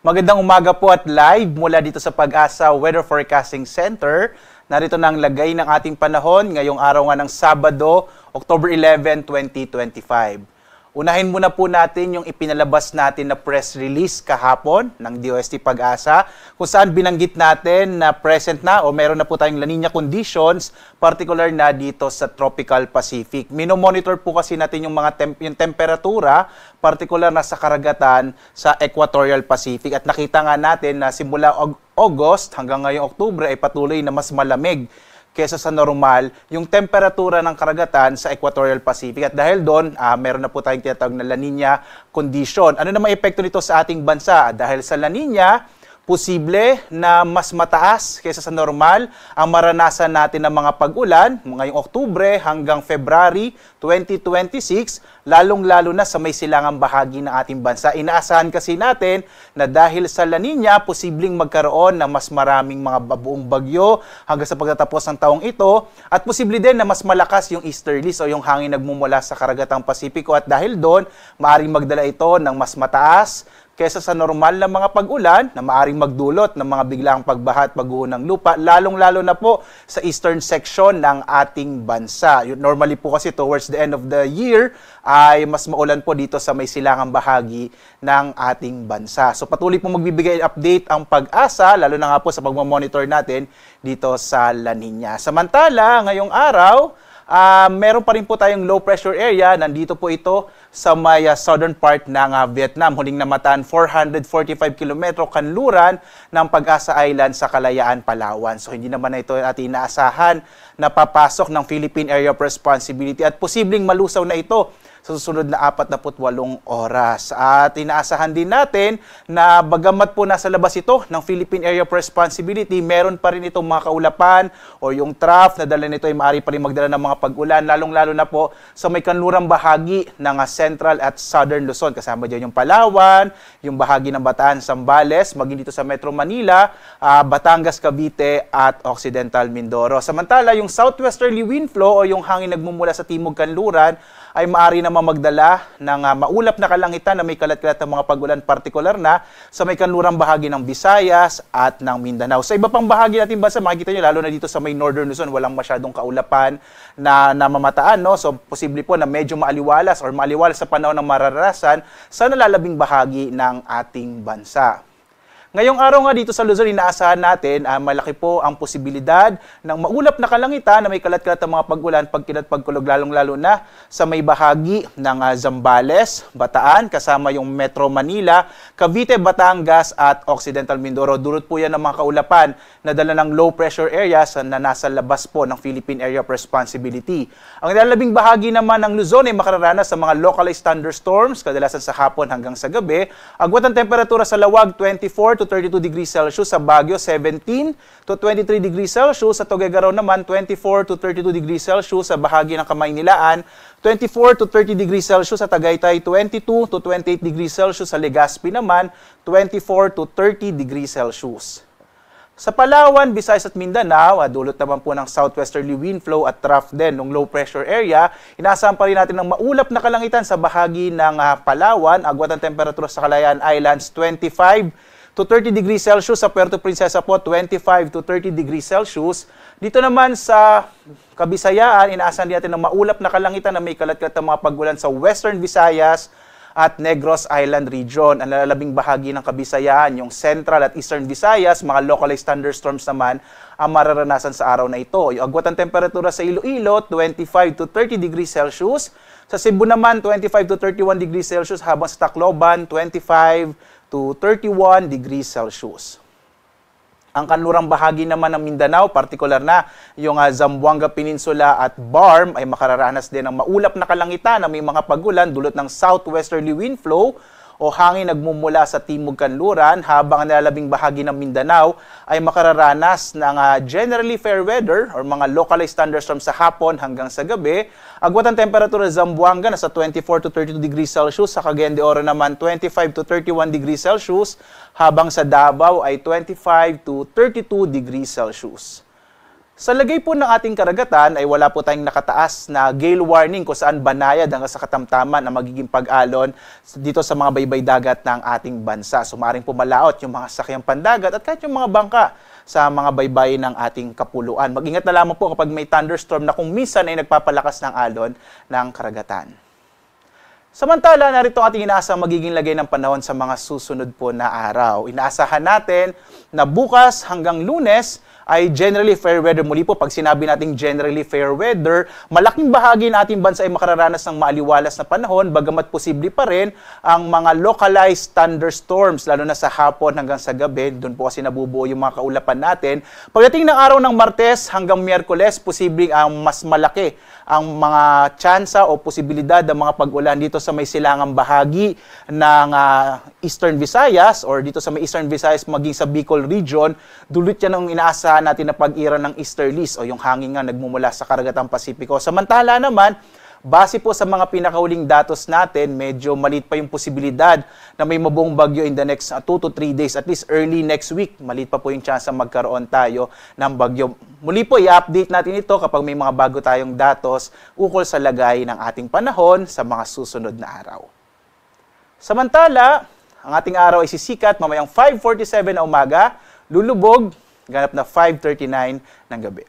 Magandang umaga po at live mula dito sa Pag-asa Weather Forecasting Center. Narito na ang lagay ng ating panahon ngayong araw nga ng Sabado, October 11, 2025. Unahin muna po natin yung ipinalabas natin na press release kahapon ng DOST Pag-asa kung saan binanggit natin na present na o meron na po tayong La Nina conditions, particular na dito sa Tropical Pacific. Minomonitor po kasi natin yung mga yung temperatura, particular na sa karagatan sa Equatorial Pacific at nakita nga natin na simula August hanggang ngayong Oktubre ay patuloy na mas malamig kesa sa normal yung temperatura ng karagatan sa Equatorial Pacific. At dahil doon, meron na po tayong tinatawag na La Nina condition. Ano naman epekto nito sa ating bansa? Dahil sa La Nina, posible na mas mataas kesa sa normal ang maranasan natin ng mga pag-ulan ngayong Oktubre hanggang February 2026, lalong-lalo na sa may silangang bahagi ng ating bansa. Inaasahan kasi natin na dahil sa La Nina, posibleng magkaroon ng mas maraming mga buong bagyo hanggang sa pagtatapos ng taong ito at posible din na mas malakas yung easterlies o yung hangin nagmumula sa karagatang Pasipiko at dahil doon, maaaring magdala ito ng mas mataas kesa sa normal na mga pag-ulan na maaaring magdulot ng mga biglang pagbaha at pagguho ng lupa, lalong-lalo na po sa eastern section ng ating bansa. Normally po kasi towards the end of the year ay mas maulan po dito sa may silangang bahagi ng ating bansa. So patuloy po magbibigay update ang Pag-asa, lalo na nga po sa pagmamonitor natin dito sa La Nina. Samantala, ngayong araw, meron pa rin po tayong low pressure area. Nandito po ito sa may southern part ng Vietnam. Huling namataan 445 km kanluran ng Pag-asa Island sa Kalayaan, Palawan. So hindi naman na ito ating inaasahan na papasok ng Philippine Area of Responsibility at posibleng malusaw na ito sa susunod na 48 oras. At inaasahan din natin na bagamat po nasa labas ito ng Philippine Area of Responsibility, meron pa rin itong mga kaulapan o yung trough na dala nito ay maaari pa rin magdala ng mga pag-ulan, lalong-lalo na po sa may kanlurang bahagi ng Central at Southern Luzon. Kasama dyan yung Palawan, yung bahagi ng Bataan, Zambales, maging dito sa Metro Manila, Batangas, Cavite at Occidental Mindoro. Samantala, yung southwesterly wind flow o yung hangin nagmumula sa timog kanluran ay maaari naman magdala ng maulap na kalangitan na may kalat-kalat ng mga pag-ulan, partikular na sa may kanlurang bahagi ng Visayas at ng Mindanao. Sa iba pang bahagi natin bansa, makikita nyo, lalo na dito sa may Northern Luzon, walang masyadong kaulapan na namamataan. No? So, posible po na medyo maaliwalas or maaliwalas sa panahon ng mararanasan sa nalalabing bahagi ng ating bansa. Ngayong araw nga dito sa Luzon, inaasahan natin malaki po ang posibilidad ng maulap na kalangitan na may kalat-kalat ng mga pag-ulan, pagkulog, lalong-lalo na sa may bahagi ng Zambales, Bataan, kasama yung Metro Manila, Cavite, Batangas at Occidental Mindoro. Dulot po yan ng mga kaulapan na dala ng low pressure areas na nasa labas po ng Philippine Area of Responsibility. Ang nilalabing bahagi naman ng Luzon ay makararanas sa mga localized thunderstorms, kadalasan sa hapon hanggang sa gabi. Agwat ang temperatura sa Lawag, 24 to 32 degrees Celsius, sa Baguio 17 to 23 degrees Celsius, sa Tuguegarao naman 24 to 32 degrees Celsius, sa bahagi ng Kamaynilaan 24 to 30 degrees Celsius, sa Tagaytay 22 to 28 degrees Celsius, sa Legazpi naman 24 to 30 degrees Celsius. Sa Palawan, Visayas at Mindanao, dulot naman po ng southwesterly wind flow at trough din ng low pressure area, inaasahan pa rin natin ng maulap na kalangitan sa bahagi ng Palawan. Agwat ang temperatura sa Kalayaan Islands 25 to 30 degrees Celsius, sa Puerto Princesa po 25 to 30 degrees Celsius. Dito naman sa Kabisayaan, inaasahan natin ng maulap na kalangitan na may kalat-kalat ng mga pag-ulan sa Western Visayas at Negros Island region. Ang nalalabing bahagi ng Kabisayaan, yung Central at Eastern Visayas, mga localized thunderstorms naman ang mararanasan sa araw na ito. Yung agwat ng temperatura sa Iloilo, 25 to 30 degrees Celsius. Sa Cebu naman, 25 to 31 degrees Celsius, habang sa Tacloban, 25 to 31 degrees Celsius. Ang kanlurang bahagi naman ng Mindanao, partikular na yung Zamboanga Peninsula at Barm, ay makararanas din ng maulap na kalangitan na may mga pag-ulan dulot ng southwesterly wind flow o hangin nagmumula sa timog kanluran, habang ang nalalabing bahagi ng Mindanao ay makararanas ng generally fair weather or mga localized thunderstorms sa hapon hanggang sa gabi. Agwat ang temperatura sa Zamboanga nasa 24 to 32 degrees Celsius, sa Cagayan de Oro naman 25 to 31 degrees Celsius, habang sa Davao ay 25 to 32 degrees Celsius. Sa lagay po ng ating karagatan ay wala po tayong nakataas na gale warning kung saan banayad hanggang sa katamtaman ang magiging pag-alon dito sa mga baybay dagat ng ating bansa. So maaaring pumalaot yung mga sakyang pandagat at kahit yung mga bangka sa mga baybay ng ating kapuluan. Mag-ingat na lamang po kapag may thunderstorm na kung minsan ay nagpapalakas ng alon ng karagatan. Samantala, narito ang ating inaasang magiging lagay ng panahon sa mga susunod po na araw. Inaasahan natin na bukas hanggang Lunes ay generally fair weather. Muli po, pag sinabi nating generally fair weather, malaking bahagi ng ating bansa ay makararanas ng maaliwalas na panahon, bagamat posible pa rin ang mga localized thunderstorms, lalo na sa hapon hanggang sa gabi. Doon po kasi nabubuo yung mga kaulapan natin. Pagdating ng araw ng Martes hanggang Miyerkules, posibleng ang mas malaki ang mga tsansa o posibilidad ng mga pag-ulan dito sa may silangang bahagi ng Eastern Visayas or dito sa may Eastern Visayas maging sa Bicol region. Dulot yan ang inaasahan natin na pag-ira ng easterlies o yung hangin nga nagmumula sa Karagatang Pasipiko. Samantala naman, base po sa mga pinakahuling datos natin, medyo maliit pa yung posibilidad na may mabuong bagyo in the next 2 to 3 days. At least early next week, maliit pa po yung chance na magkaroon tayo ng bagyo. Muli po, i-update natin ito kapag may mga bago tayong datos ukol sa lagay ng ating panahon sa mga susunod na araw. Samantala, ang ating araw ay sisikat mamayang 5:47 na umaga, lulubog, ganap na 5:39 ng gabi.